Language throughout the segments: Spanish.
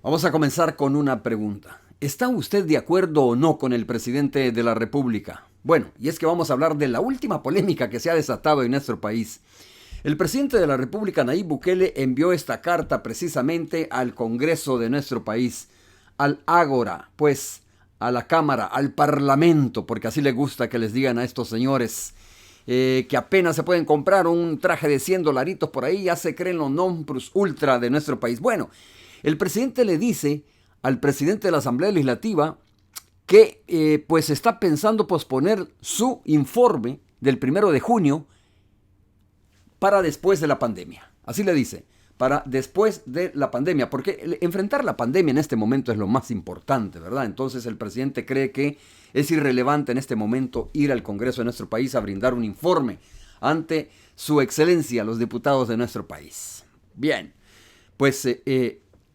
Vamos a comenzar con una pregunta. ¿Está usted de acuerdo o no con el presidente de la República? Bueno, y es que vamos a hablar de la última polémica que se ha desatado en nuestro país. El presidente de la República, Nayib Bukele, envió esta carta precisamente al Congreso de nuestro país, al Ágora, pues a la Cámara, al Parlamento, porque así le gusta que les digan a estos señores que apenas se pueden comprar un traje de $100 por ahí, ya se creen los non plus ultra de nuestro país. Bueno, el presidente le dice al presidente de la Asamblea Legislativa que pues está pensando posponer su informe del 1 de junio para después de la pandemia. Así le dice, para después de la pandemia, porque enfrentar la pandemia en este momento es lo más importante, ¿verdad? Entonces el presidente cree que es irrelevante en este momento ir al Congreso de nuestro país a brindar un informe ante su excelencia, los diputados de nuestro país. Bien, pues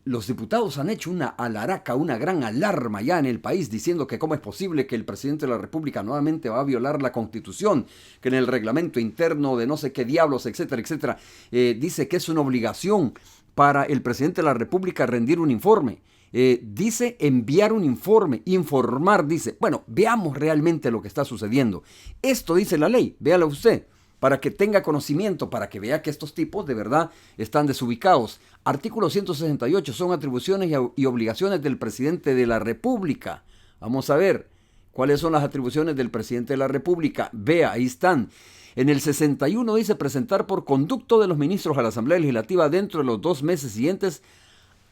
los diputados han hecho una alaraca, una gran alarma ya en el país, diciendo que cómo es posible que el presidente de la República nuevamente va a violar la Constitución, que en el reglamento interno de no sé qué diablos, etcétera, etcétera, dice que es una obligación para el presidente de la República rendir un informe. Dice enviar un informe, informar, dice. Bueno, veamos realmente lo que está sucediendo. Esto dice la ley, véalo usted, para que tenga conocimiento, para que vea que estos tipos de verdad están desubicados. Artículo 168 son atribuciones y obligaciones del presidente de la República. Vamos a ver cuáles son las atribuciones del presidente de la República. Vea, ahí están. En el 61 dice presentar por conducto de los ministros a la Asamblea Legislativa dentro de los 2 meses siguientes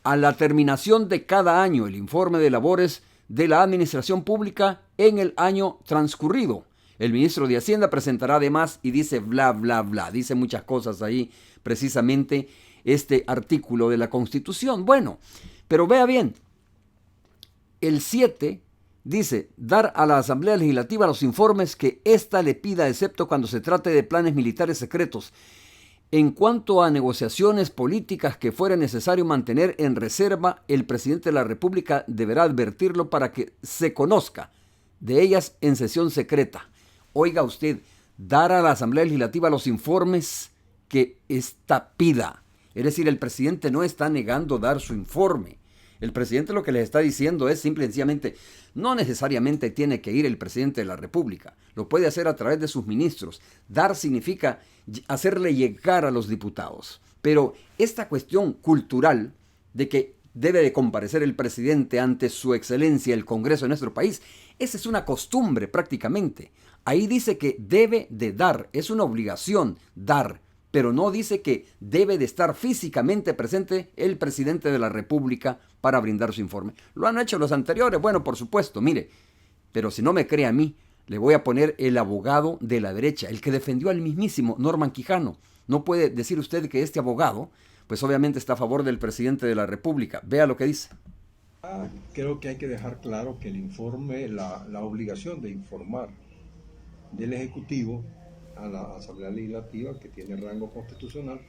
a la terminación de cada año el informe de labores de la administración pública en el año transcurrido. El ministro de Hacienda presentará además y dice bla, bla, bla. Dice muchas cosas ahí, precisamente este artículo de la Constitución. Bueno, pero vea bien, el 7 dice dar a la Asamblea Legislativa los informes que ésta le pida, excepto cuando se trate de planes militares secretos. En cuanto a negociaciones políticas que fuera necesario mantener en reserva, el presidente de la República deberá advertirlo para que se conozca de ellas en sesión secreta. Oiga usted, dar a la Asamblea Legislativa los informes que ésta pida. Es decir, el presidente no está negando dar su informe. El presidente lo que les está diciendo es simple y sencillamente, no necesariamente tiene que ir el presidente de la República. Lo puede hacer a través de sus ministros. Dar significa hacerle llegar a los diputados. Pero esta cuestión cultural de que debe de comparecer el presidente ante su excelencia, el Congreso de nuestro país, esa es una costumbre prácticamente. Ahí dice que debe de dar, es una obligación dar, pero no dice que debe de estar físicamente presente el presidente de la República para brindar su informe. ¿Lo han hecho los anteriores? Bueno, por supuesto, mire, pero si no me cree a mí, le voy a poner el abogado de la derecha, el que defendió al mismísimo Norman Quijano. No puede decir usted que este abogado, pues obviamente está a favor del presidente de la República. Vea lo que dice. Creo que hay que dejar claro que el informe, la obligación de informar del Ejecutivo a la Asamblea Legislativa, que tiene rango constitucional,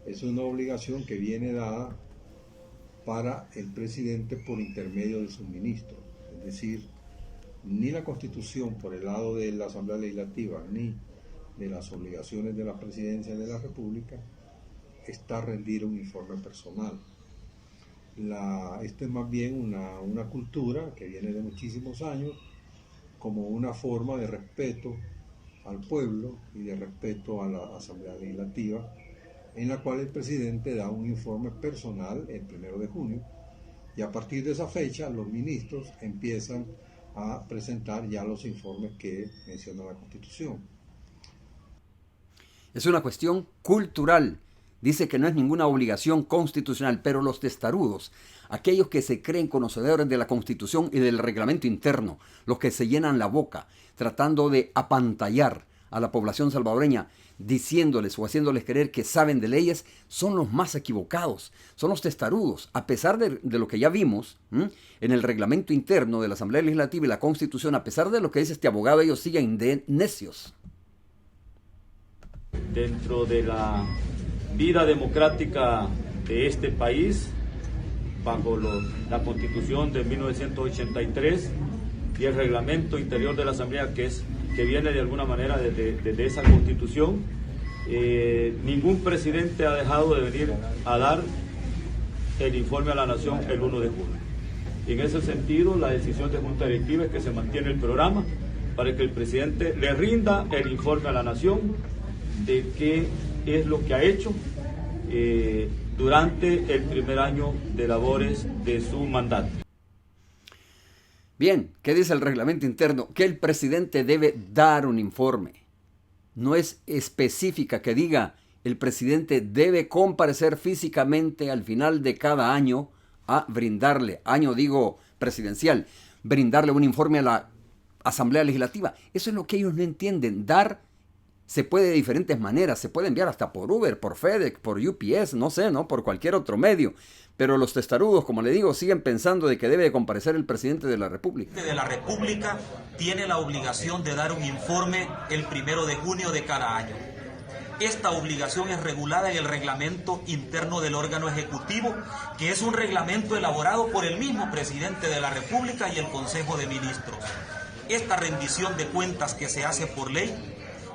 es una obligación que viene dada para el presidente por intermedio de sus ministros. Es decir, ni la Constitución por el lado de la Asamblea Legislativa, ni de las obligaciones de la Presidencia de la República, está rendir un informe personal. Esto es más bien una cultura que viene de muchísimos años, como una forma de respeto al pueblo y de respeto a la Asamblea Legislativa, en la cual el presidente da un informe personal el 1 de junio, y a partir de esa fecha los ministros empiezan a presentar ya los informes que menciona la Constitución. Es una cuestión cultural. Dice que no es ninguna obligación constitucional, pero los testarudos, aquellos que se creen conocedores de la Constitución y del reglamento interno, los que se llenan la boca tratando de apantallar a la población salvadoreña, diciéndoles o haciéndoles creer que saben de leyes, son los más equivocados, son los testarudos. A pesar de lo que ya vimos en el reglamento interno de la Asamblea Legislativa y la Constitución, a pesar de lo que dice este abogado, ellos siguen de necios. Dentro de la vida democrática de este país, bajo la Constitución de 1983 y el reglamento interior de la Asamblea que viene de alguna manera desde esa Constitución, ningún presidente ha dejado de venir a dar el informe a la Nación el 1 de junio. En ese sentido, la decisión de Junta Directiva es que se mantiene el programa para que el presidente le rinda el informe a la Nación de qué es lo que ha hecho durante el primer año de labores de su mandato. Bien, ¿qué dice el reglamento interno? Que el presidente debe dar un informe. No es específica que diga el presidente debe comparecer físicamente al final de cada año a brindarle, año digo presidencial, brindarle un informe a la Asamblea Legislativa. Eso es lo que ellos no entienden. Dar se puede de diferentes maneras. Se puede enviar hasta por Uber, por FedEx, por UPS, no sé, ¿no? Por cualquier otro medio. Pero los testarudos, como le digo, siguen pensando de que debe de comparecer el presidente de la República. El presidente de la República tiene la obligación de dar un informe el 1 de junio de cada año. Esta obligación es regulada en el reglamento interno del órgano ejecutivo, que es un reglamento elaborado por el mismo presidente de la República y el Consejo de Ministros. Esta rendición de cuentas que se hace por ley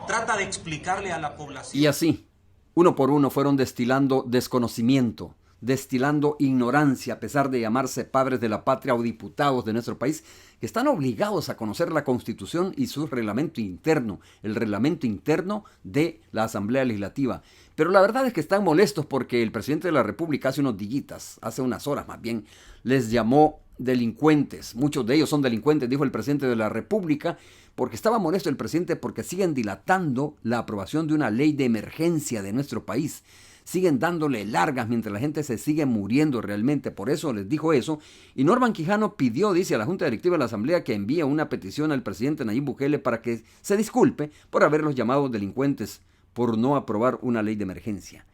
trata de explicarle a la población. Y así, uno por uno fueron destilando desconocimiento, destilando ignorancia, a pesar de llamarse padres de la patria o diputados de nuestro país, que están obligados a conocer la Constitución y su reglamento interno, el reglamento interno de la Asamblea Legislativa. Pero la verdad es que están molestos porque el presidente de la República hace unas horas más bien, les llamó delincuentes. Muchos de ellos son delincuentes, dijo el presidente de la República, porque estaba molesto el presidente porque siguen dilatando la aprobación de una ley de emergencia de nuestro país. Siguen dándole largas mientras la gente se sigue muriendo realmente. Por eso les dijo eso. Y Norman Quijano pidió, dice a la Junta Directiva de la Asamblea, que envíe una petición al presidente Nayib Bukele para que se disculpe por haberlos llamado delincuentes por no aprobar una ley de emergencia.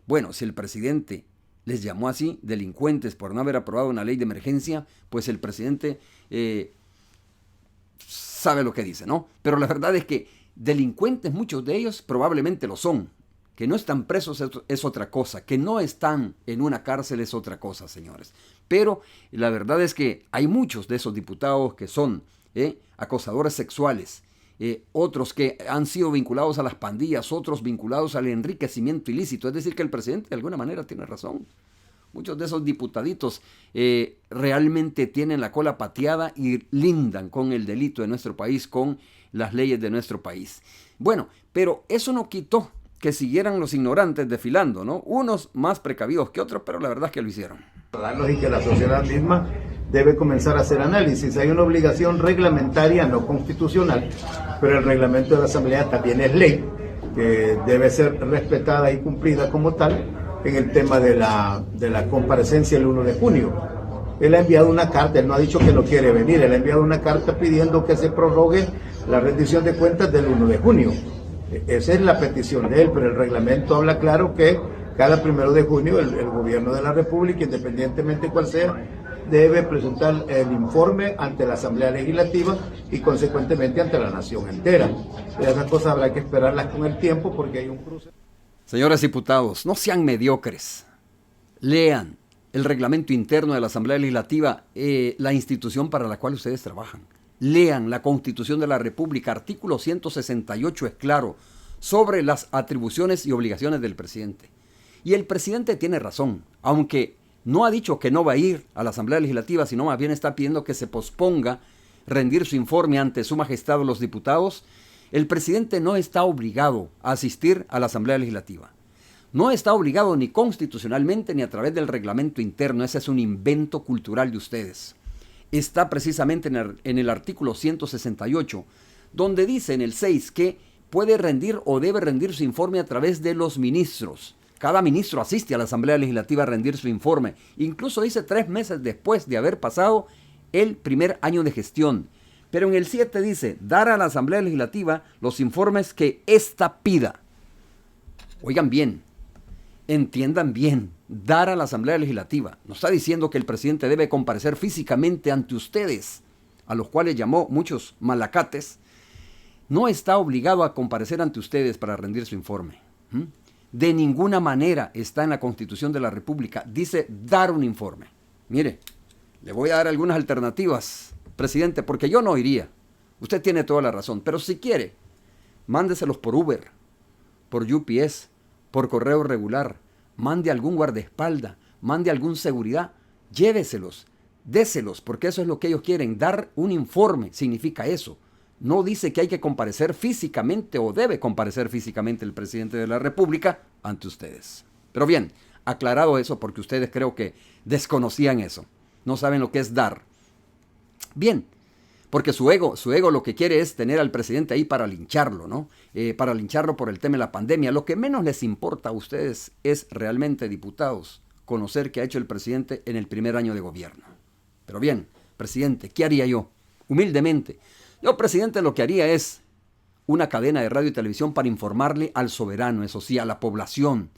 Bueno, si el presidente les llamó así, delincuentes, por no haber aprobado una ley de emergencia, pues el presidente sabe lo que dice, ¿no? Pero la verdad es que delincuentes, muchos de ellos, probablemente lo son. Que no están presos es otra cosa, que no están en una cárcel es otra cosa, señores. Pero la verdad es que hay muchos de esos diputados que son acosadores sexuales, otros que han sido vinculados a las pandillas, otros vinculados al enriquecimiento ilícito. Es decir, que el presidente de alguna manera tiene razón. Muchos de esos diputaditos realmente tienen la cola pateada y lindan con el delito de nuestro país, con las leyes de nuestro país. Bueno, pero eso no quitó que siguieran los ignorantes desfilando, ¿no? Unos más precavidos que otros, pero la verdad es que lo hicieron. Y que la sociedad misma debe comenzar a hacer análisis. Hay una obligación reglamentaria, no constitucional, pero el reglamento de la Asamblea también es ley, que debe ser respetada y cumplida como tal en el tema de la comparecencia el 1 de junio. Él ha enviado una carta, él no ha dicho que no quiere venir, él ha enviado una carta pidiendo que se prorrogue la rendición de cuentas del 1 de junio. Esa es la petición de él, pero el reglamento habla claro que cada 1 de junio el gobierno de la República, independientemente cuál sea, debe presentar el informe ante la Asamblea Legislativa y consecuentemente ante la nación entera. Esas cosas habrá que esperarlas con el tiempo porque hay un cruce. Señores diputados, no sean mediocres. Lean el reglamento interno de la Asamblea Legislativa, la institución para la cual ustedes trabajan. Lean la Constitución de la República, artículo 168 es claro, sobre las atribuciones y obligaciones del presidente. Y el presidente tiene razón, aunque no ha dicho que no va a ir a la Asamblea Legislativa, sino más bien está pidiendo que se posponga rendir su informe ante su majestad los diputados. El presidente no está obligado a asistir a la Asamblea Legislativa. No está obligado ni constitucionalmente ni a través del reglamento interno. Ese es un invento cultural de ustedes. Está precisamente en el artículo 168, donde dice en el 6 que puede rendir o debe rendir su informe a través de los ministros. Cada ministro asiste a la Asamblea Legislativa a rendir su informe. Incluso dice 3 meses después de haber pasado el primer año de gestión. Pero en el 7 dice, dar a la Asamblea Legislativa los informes que ésta pida. Oigan bien, entiendan bien, dar a la Asamblea Legislativa. No está diciendo que el presidente debe comparecer físicamente ante ustedes, a los cuales llamó muchos malacates. No está obligado a comparecer ante ustedes para rendir su informe. De ninguna manera está en la Constitución de la República. Dice dar un informe. Mire, le voy a dar algunas alternativas, presidente, porque yo no iría. Usted tiene toda la razón, pero si quiere, mándeselos por Uber, por UPS, por correo regular, mande algún guardaespaldas, mande algún seguridad, lléveselos, déselos, porque eso es lo que ellos quieren. Dar un informe significa eso. No dice que hay que comparecer físicamente o debe comparecer físicamente el presidente de la República ante ustedes. Pero bien, aclarado eso, porque ustedes creo que desconocían eso. No saben lo que es dar. Bien, porque su ego lo que quiere es tener al presidente ahí para lincharlo, ¿no? Para lincharlo por el tema de la pandemia. Lo que menos les importa a ustedes es realmente, diputados, conocer qué ha hecho el presidente en el primer año de gobierno. Pero bien, presidente, ¿qué haría yo? Humildemente, yo, presidente, lo que haría es una cadena de radio y televisión para informarle al soberano, eso sí, a la población,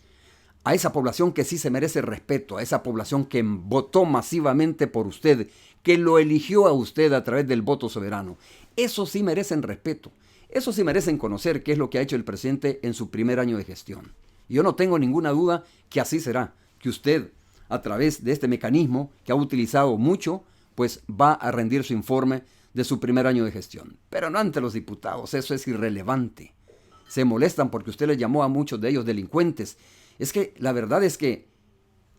a esa población que sí se merece respeto, a esa población que votó masivamente por usted, que lo eligió a usted a través del voto soberano. Eso sí merecen respeto, eso sí merecen conocer qué es lo que ha hecho el presidente en su primer año de gestión. Y yo no tengo ninguna duda que así será, que usted, a través de este mecanismo que ha utilizado mucho, pues va a rendir su informe de su primer año de gestión. Pero no ante los diputados, eso es irrelevante. Se molestan porque usted les llamó a muchos de ellos delincuentes. Es que la verdad es que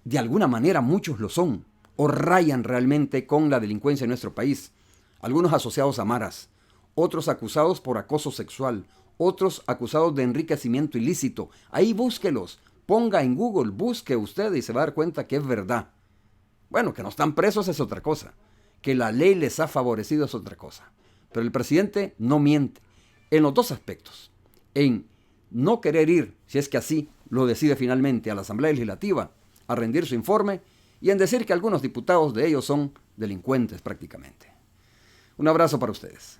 de alguna manera muchos lo son o rayan realmente con la delincuencia en nuestro país. Algunos asociados a maras, otros acusados por acoso sexual, otros acusados de enriquecimiento ilícito. Ahí búsquelos, ponga en Google, busque usted y se va a dar cuenta que es verdad. Bueno, que no están presos es otra cosa. Que la ley les ha favorecido es otra cosa. Pero el presidente no miente en los dos aspectos. En no querer ir, si es que así lo decide finalmente, a la Asamblea Legislativa a rendir su informe, y en decir que algunos diputados de ellos son delincuentes prácticamente. Un abrazo para ustedes.